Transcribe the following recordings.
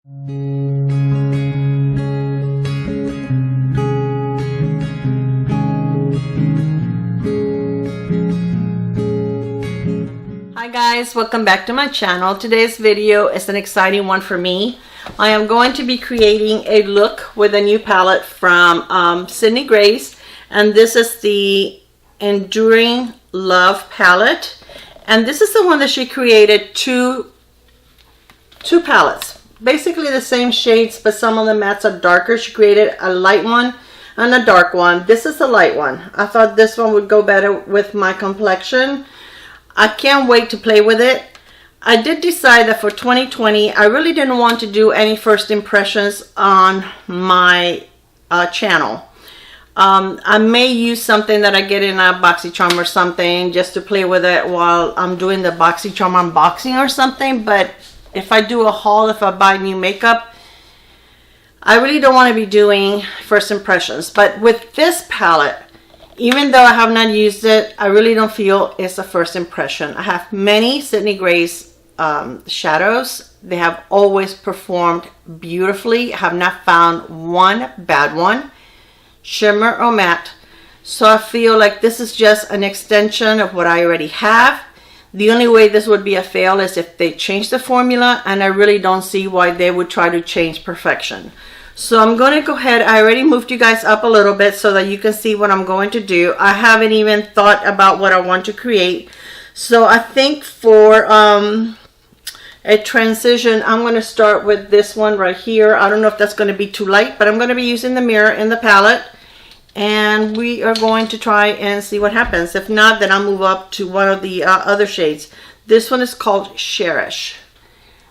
Hi guys, welcome back to my channel. Today's video is an exciting one for me. I am going to be creating a look with a new palette from Sydney Grace, and this is the Enduring Love palette, and this is the one that she created two palettes, basically the same shades, but some of the mattes are darker. She created a light one and a dark one. This is a light one. I thought this one would go better with my complexion. I can't wait to play with it. I did decide that for 2020, I really didn't want to do any first impressions on my channel. I may use something that I get in a Boxycharm or something just to play with it while I'm doing the Boxycharm unboxing or something. But if I do a haul, if I buy new makeup, I really don't want to be doing first impressions. But with this palette, even though I have not used it, I really don't feel it's a first impression. I have many Sydney Grace shadows. They have always performed beautifully. I have not found one bad one, shimmer or matte. So I feel like this is just an extension of what I already have. The only way this would be a fail is if they change the formula, and I really don't see why they would try to change perfection. So I'm going to go ahead. I already moved you guys up a little bit so that you can see what I'm going to do. I haven't even thought about what I want to create. So I think for a transition, I'm going to start with this one right here. I don't know if that's going to be too light, but I'm going to be using the mirror in the palette, and we are going to try and see what happens. If not, then I'll move up to one of the other shades. This one is called Cherish.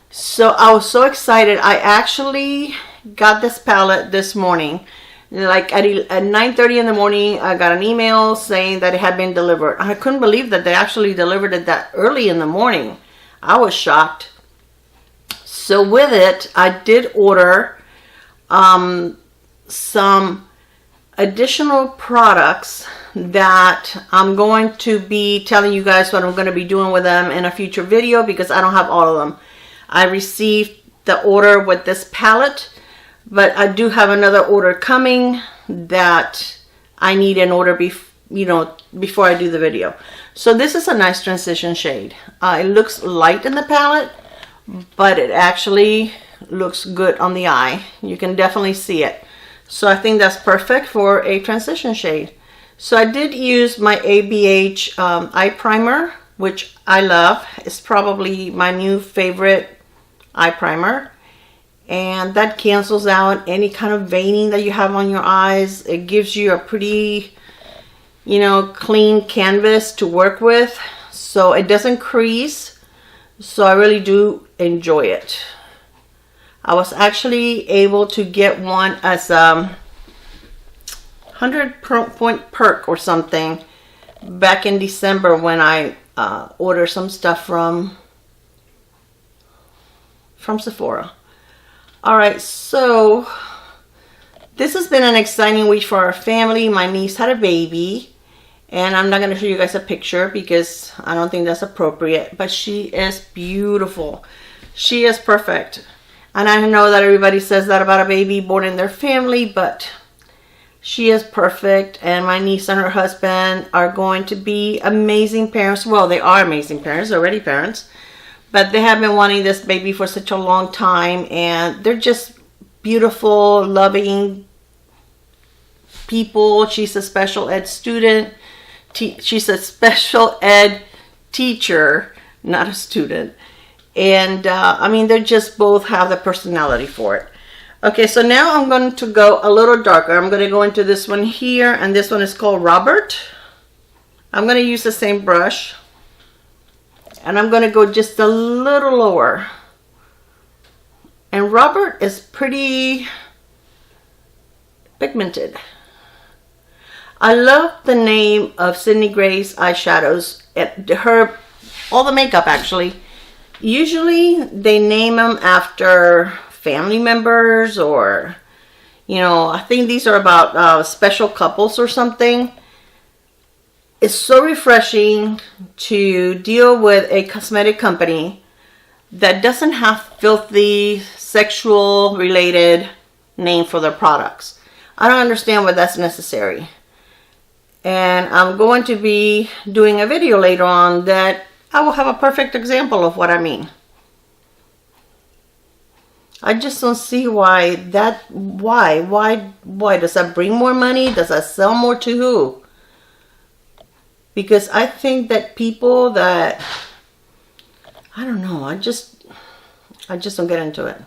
So I was so excited. I actually got this palette this morning. Like at 9:30 in the morning, I got an email saying that it had been delivered. I couldn't believe that they actually delivered it that early in the morning. I was shocked. So with it, I did order some additional products that I'm going to be telling you guys what I'm going to be doing with them in a future video, because I don't have all of them. I received the order with this palette, but I do have another order coming that I need in order before I do the video. So this is a nice transition shade. It looks light in the palette, but it actually looks good on the eye. You can definitely see it. So I think that's perfect for a transition shade. So I did use my ABH eye primer, which I love. It's probably my new favorite eye primer. And that cancels out any kind of veining that you have on your eyes. It gives you a pretty, clean canvas to work with. So it doesn't crease. So I really do enjoy it. I was actually able to get one as a 100-point perk or something back in December when I ordered some stuff from Sephora. Alright, so this has been an exciting week for our family. My niece had a baby, and I'm not going to show you guys a picture because I don't think that's appropriate, but she is beautiful. She is perfect. And I know that everybody says that about a baby born in their family, but she is perfect. And my niece and her husband are going to be amazing parents. Well, they are amazing parents, already parents. But they have been wanting this baby for such a long time. And they're just beautiful, loving people. She's a special ed student. She's a special ed teacher, not a student. And I mean, they just both have the personality for it. Okay, so now I'm going to go a little darker. I'm going to go into this one here, and this one is called Robert. I'm going to use the same brush, and I'm going to go just a little lower. And Robert is pretty pigmented. I love the name of Sydney Grace eyeshadows. All the makeup actually. Usually they name them after family members, or I think these are about special couples or something. It's so refreshing to deal with a cosmetic company that doesn't have filthy sexual related name for their products. I don't understand why that's necessary. And I'm going to be doing a video later on that I will have a perfect example of what I mean. I just don't see why that, why does that bring more money? Does that sell more to who? Because I think that people that, I don't know, I just don't get into it.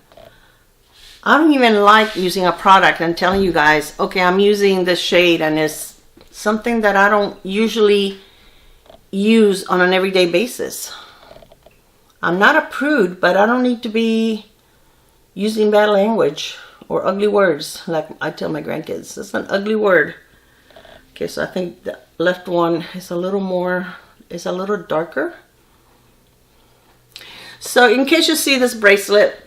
I don't even like using a product and telling you guys, okay, I'm using this shade and it's something that I don't usually use on an everyday basis. I'm not a prude, but I don't need to be using bad language or ugly words like I tell my grandkids. That's an ugly word. Okay, so I think the left one is a little more, is a little darker. So in case you see this bracelet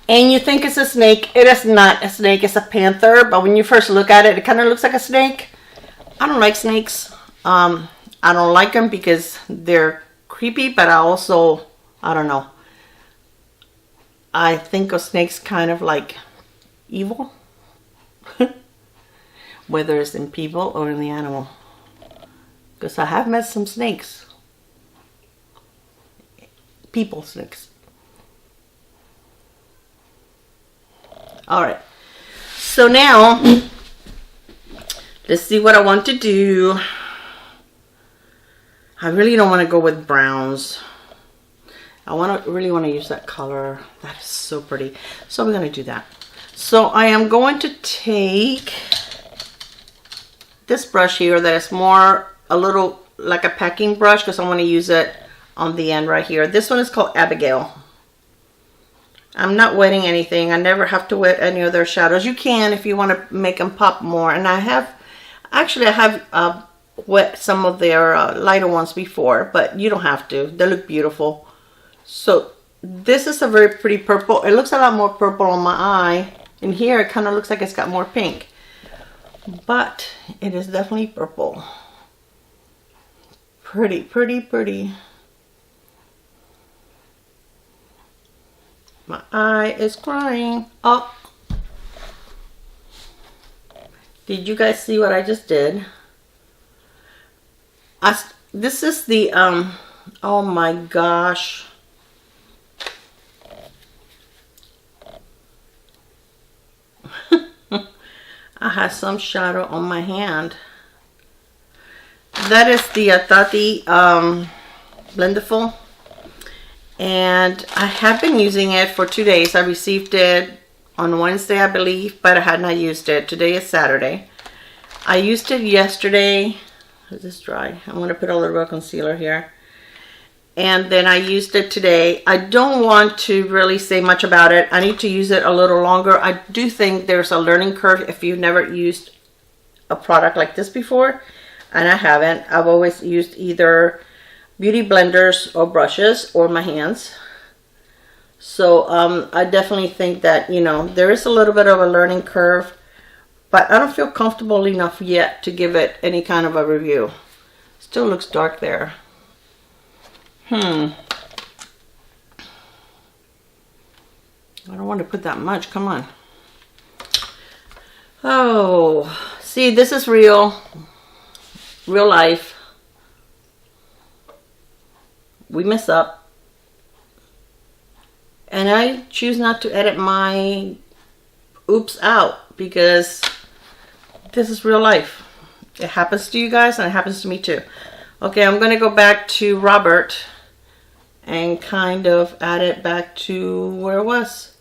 and you think it's a snake, it is not a snake, it's a panther. But when you first look at it, it kind of looks like a snake. I don't like snakes. I don't like them because they're creepy, but I don't know. I think of snakes kind of like evil. Whether it's in people or in the animal. Because I have met some snakes. People snakes. Alright. So now, let's see what I want to do. I really don't want to go with browns. I really want to use that color. That is so pretty. So we're going to do that. So I am going to take this brush here that is more a little like a packing brush because I want to use it on the end right here. This one is called Abigail. I'm not wetting anything. I never have to wet any of their shadows. You can if you want to make them pop more. And I have wet some of their lighter ones before, but you don't have to. They look beautiful. So this is a very pretty purple. It looks a lot more purple on my eye. And here it kind of looks like it's got more pink. But it is definitely purple. Pretty, pretty, pretty. My eye is crying. Oh. Did you guys see what I just did? This is the, oh my gosh. I have some shadow on my hand. That is the Tati Blendiful. And I have been using it for 2 days. I received it on Wednesday, I believe, but I had not used it. Today is Saturday. I used it yesterday. Is this dry? I'm going to put a little bit of concealer here. And then I used it today. I don't want to really say much about it. I need to use it a little longer. I do think there's a learning curve if you've never used a product like this before. And I haven't. I've always used either beauty blenders or brushes or my hands. So I definitely think that, you know, there is a little bit of a learning curve. But I don't feel comfortable enough yet to give it any kind of a review. Still looks dark there. I don't want to put that much. Come on. Oh, see, this is real life. We mess up. And I choose not to edit my oops out because this is real life. It happens to you guys and it happens to me too. Okay, I'm going to go back to Robert and kind of add it back to where it was.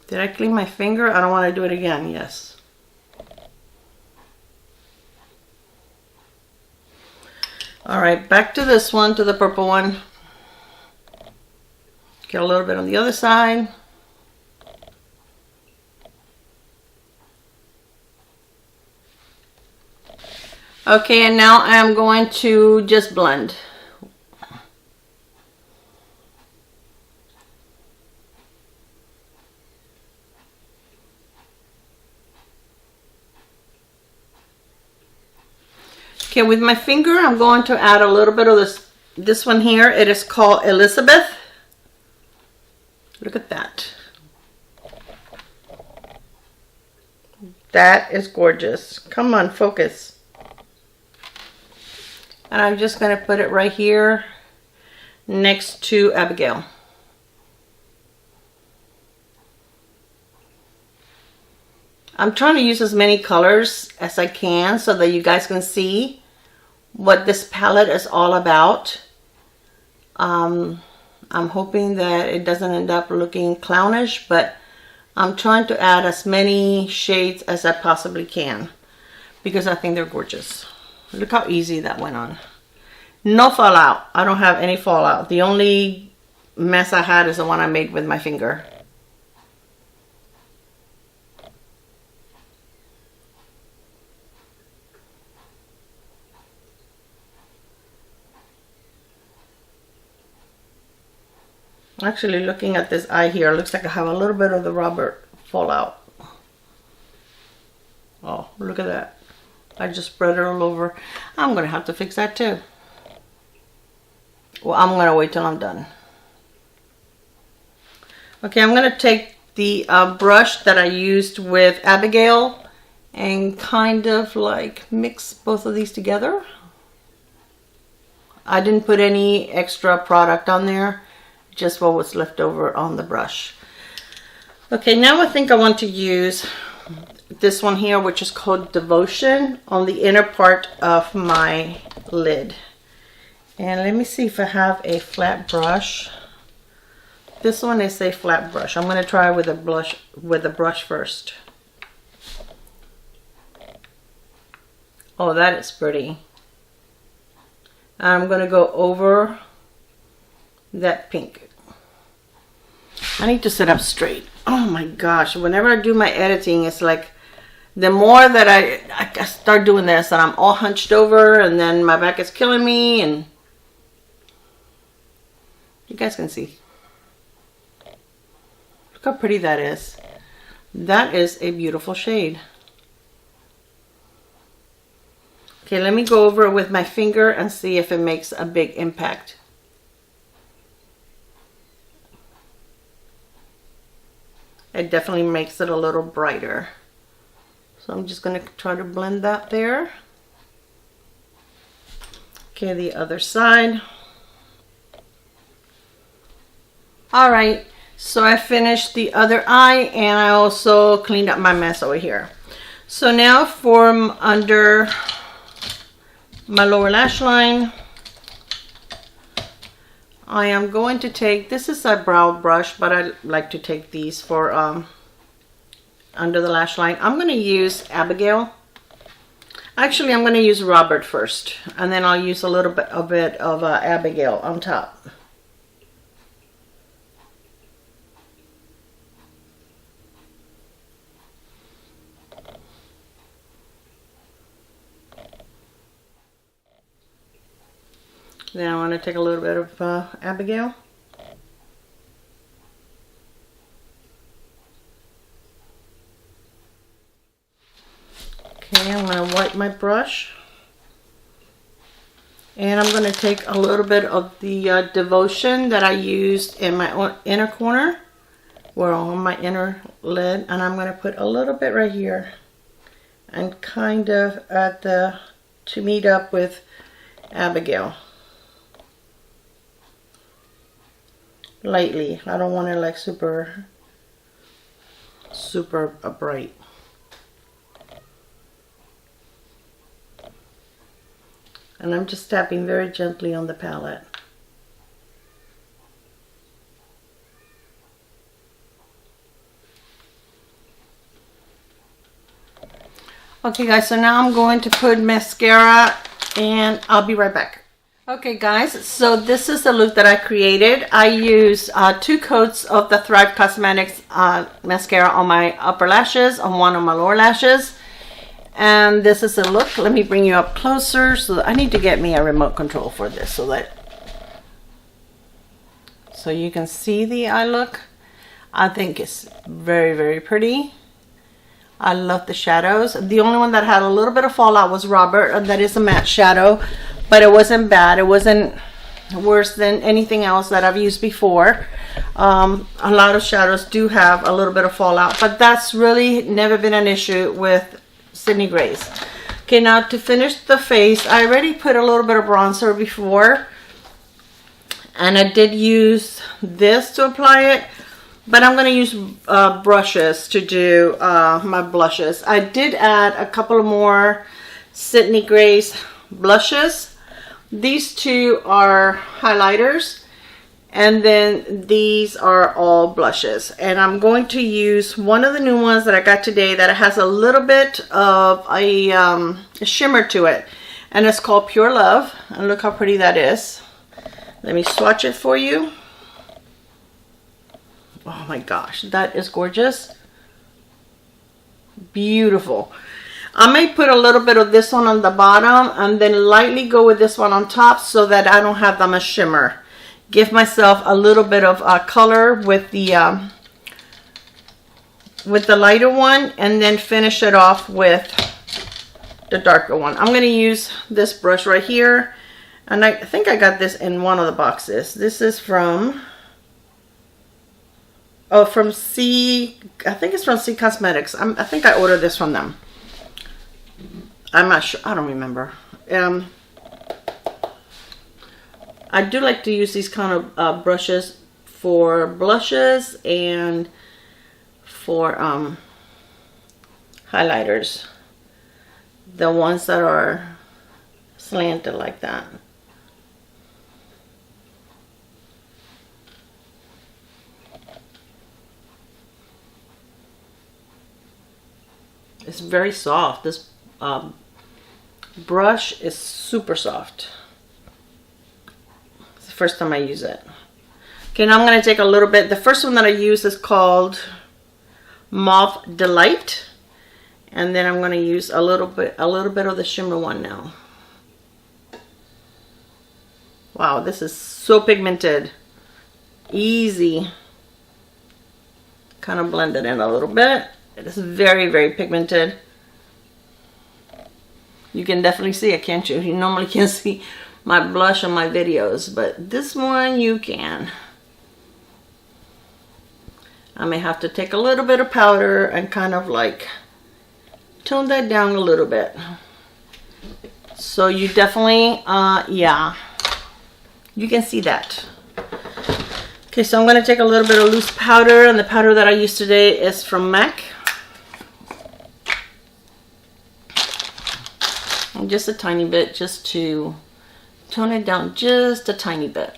Did I clean my finger? I don't want to do it again. Yes. All right, back to this one, to the purple one. Get a little bit on the other side. Okay, and now I'm going to just blend. Okay, with my finger, I'm going to add a little bit of this one here. It is called Elizabeth. Look at that. That is gorgeous. Come on, focus. And I'm just going to put it right here next to Abigail. I'm trying to use as many colors as I can so that you guys can see what this palette is all about. I'm hoping that it doesn't end up looking clownish, but I'm trying to add as many shades as I possibly can because I think they're gorgeous. Look how easy that went on. No fallout. I don't have any fallout. The only mess I had is the one I made with my finger. Actually, looking at this eye here, looks like I have a little bit of the rubber fallout. Oh, look at that. I just spread it all over. I'm going to have to fix that too. Well, I'm going to wait till I'm done. Okay, I'm going to take the brush that I used with Abigail and kind of like mix both of these together. I didn't put any extra product on there. Just what was left over on the brush. Okay, now I think I want to use this one here, which is called Devotion, on the inner part of my lid. And let me see if I have a flat brush. This one is a flat brush. I'm going to try with a brush first. Oh, that is pretty. I'm going to go over that pink. I need to sit up straight. Oh my gosh, whenever I do my editing, it's like the more that I start doing this and I'm all hunched over and then my back is killing me, and you guys can see. Look how pretty that is. That is a beautiful shade. Okay, let me go over it with my finger and see if it makes a big impact. It definitely makes it a little brighter. So I'm just going to try to blend that there. Okay, the other side. All right, so I finished the other eye and I also cleaned up my mess over here. So now for under my lower lash line, I am going to take, this is a brow brush, but I like to take these for under the lash line. I'm going to use Abigail. Actually, I'm going to use Robert first, and then I'll use a little bit of Abigail on top. Then I want to take a little bit of Abigail. Okay, I'm going to wipe my brush. And I'm going to take a little bit of the Devotion that I used in my inner corner, or on my inner lid, and I'm going to put a little bit right here and kind of at the, to meet up with Abigail. Lightly. I don't want it like super bright. And I'm just tapping very gently on the palette. Okay guys, so now I'm going to put mascara and I'll be right back. Okay guys, so this is the look that I created. I used 2 coats of the Thrive Cosmetics mascara on my upper lashes, on one of my lower lashes. And this is the look. Let me bring you up closer. So I need to get me a remote control for this so you can see the eye look. I think it's very, very pretty. I love the shadows. The only one that had a little bit of fallout was Robert, and that is a matte shadow, but it wasn't bad. It wasn't worse than anything else that I've used before. A lot of shadows do have a little bit of fallout, but that's really never been an issue with Sydney Grace. Okay, now to finish the face, I already put a little bit of bronzer before, and I did use this to apply it, but I'm going to use brushes to do my blushes. I did add a couple more Sydney Grace blushes. These two are highlighters, and then these are all blushes. And I'm going to use one of the new ones that I got today that has a little bit of a shimmer to it, and it's called Pure Love. And look how pretty that is. Let me swatch it for you. Oh my gosh, that is gorgeous. Beautiful. I may put a little bit of this one on the bottom and then lightly go with this one on top so that I don't have that much shimmer. Give myself a little bit of color with the lighter one, and then finish it off with the darker one. I'm going to use this brush right here, and I think I got this in one of the boxes. This is from... oh, from C, I think it's from C Cosmetics. I think I ordered this from them. I'm not sure, I don't remember. I do like to use these kind of brushes for blushes and for highlighters. The ones that are slanted like that. It's very soft. This brush is super soft. It's the first time I use it. Okay, now I'm going to take a little bit. The first one that I use is called Mauve Delight, and then I'm going to use a little bit of the shimmer one now. Wow, this is so pigmented. Easy. Kind of blend it in a little bit. It is very, very pigmented. You can definitely see it, can't you? You normally can't see my blush on my videos, but this one you can. I may have to take a little bit of powder and kind of like tone that down a little bit. So you definitely, yeah, you can see that. Okay, so I'm going to take a little bit of loose powder, and the powder that I used today is from MAC. And just a tiny bit, just to tone it down just a tiny bit.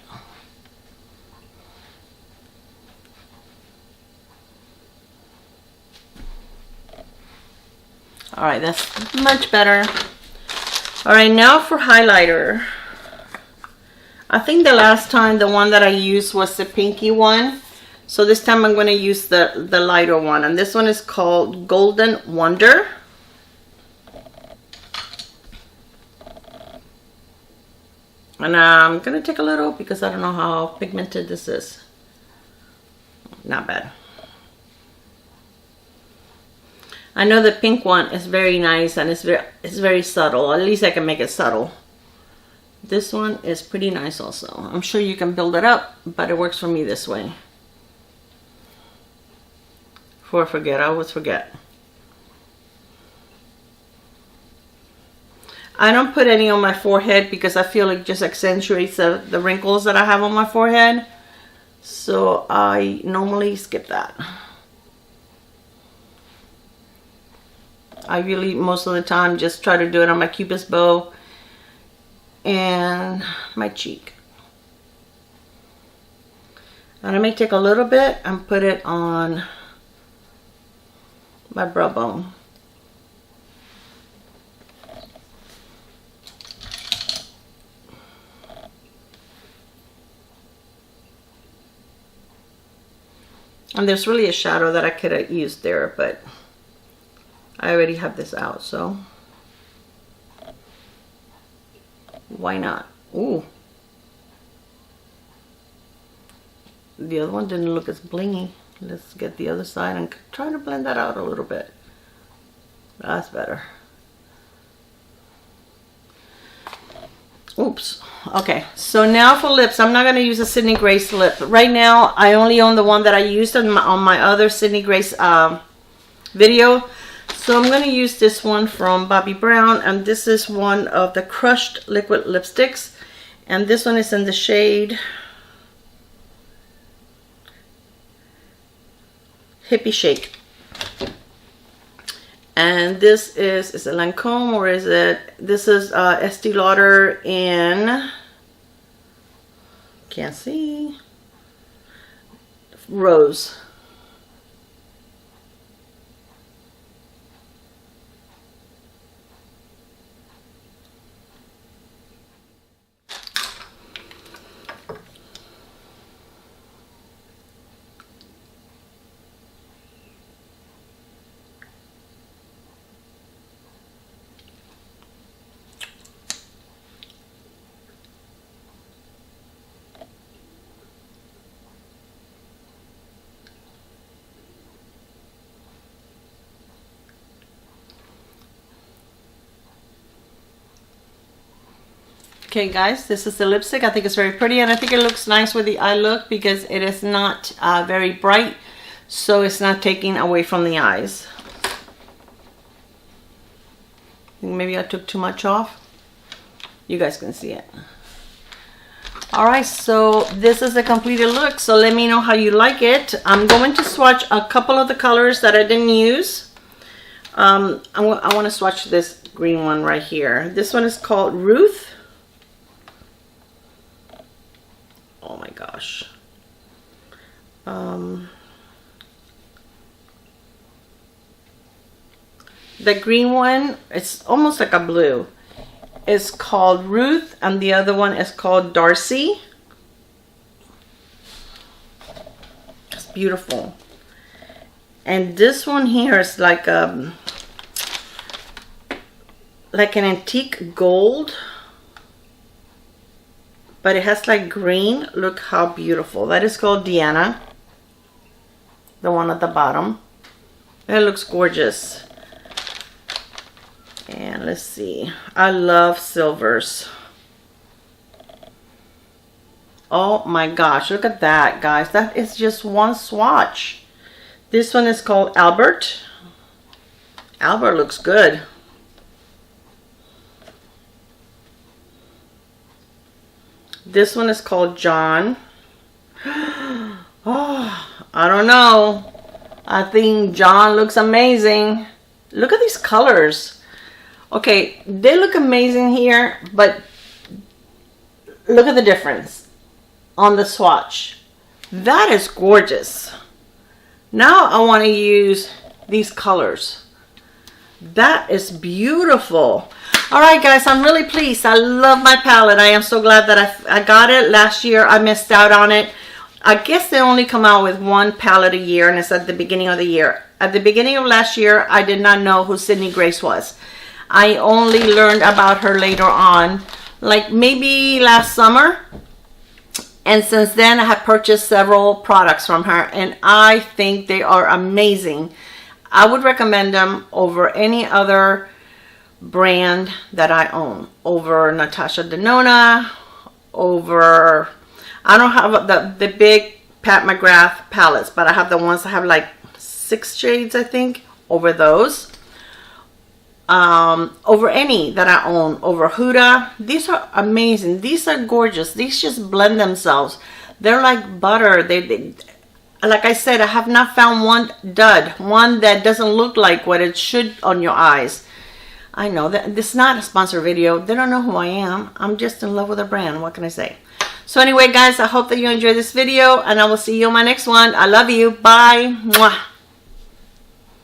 All right, that's much better. All right, now for highlighter. I think the last time the one that I used was the pinky one. So this time I'm going to use the lighter one. And this one is called Golden Wonder. And I'm going to take a little because I don't know how pigmented this is. Not bad. I know the pink one is very nice and it's very subtle. At least I can make it subtle. This one is pretty nice also. I'm sure you can build it up, but it works for me this way. Before I forget, I always forget. I don't put any on my forehead because I feel it just accentuates the wrinkles that I have on my forehead. So I normally skip that. I really, most of the time, just try to do it on my Cupid's bow and my cheek. And I may take a little bit and put it on my brow bone. And there's really a shadow that I could have used there, but I already have this out, so why not? Ooh. The other one didn't look as blingy. Let's get the other side and try to blend that out a little bit. That's better. Oops. Okay, so now for lips, I'm not going to use a Sydney Grace lip. Right now, I only own the one that I used on my other Sydney Grace video. So I'm going to use this one from Bobbi Brown, and this is one of the crushed liquid lipsticks. And this one is in the shade Hippy Shake. And this is it Lancome or is it, this is Estee Lauder in, can't see, Rose. Okay guys, this is the lipstick. I think it's very pretty, and I think it looks nice with the eye look because it is not very bright, so it's not taking away from the eyes. I think maybe I took too much off. You guys can see it. Alright, so this is the completed look, so let me know how you like it. I'm going to swatch a couple of the colors that I didn't use. I want to swatch this green one right here. This one is called Ruth. Oh my gosh. The green one, it's almost like a blue. It's called Ruth, and the other one is called Darcy. It's beautiful. And this one here is like an antique gold, but it has like green. Look how beautiful. That is called Diana, the one at the bottom. It looks gorgeous. And let's see, I love silvers. Oh my gosh, look at that, guys. That is just one swatch. This one is called Albert. Albert looks good. This one is called John. Oh, I don't know. I think John looks amazing. Look at these colors. Okay, they look amazing here, but look at the difference on the swatch. That is gorgeous. Now I want to use these colors. That is beautiful. All right, guys, I'm really pleased. I love my palette. I am so glad that I got it. Last year, I missed out on it. I guess they only come out with one palette a year, and it's at the beginning of the year. At the beginning of last year, I did not know who Sydney Grace was. I only learned about her later on, like maybe last summer. And since then, I have purchased several products from her, and I think they are amazing. I would recommend them over any other brand that I own. Over Natasha Denona, over, I don't have the big Pat McGrath palettes, but I have the ones that have like 6 shades, I think, over those. Over any that I own, over Huda. These are amazing. These are gorgeous. These just blend themselves. They're like butter. They like I said, I have not found one dud, one that doesn't look like what it should on your eyes. I know that this is not a sponsored video. They don't know who I am. I'm just in love with a brand. What can I say? So anyway, guys, I hope that you enjoyed this video, and I will see you on my next one. I love you. Bye. Mwah.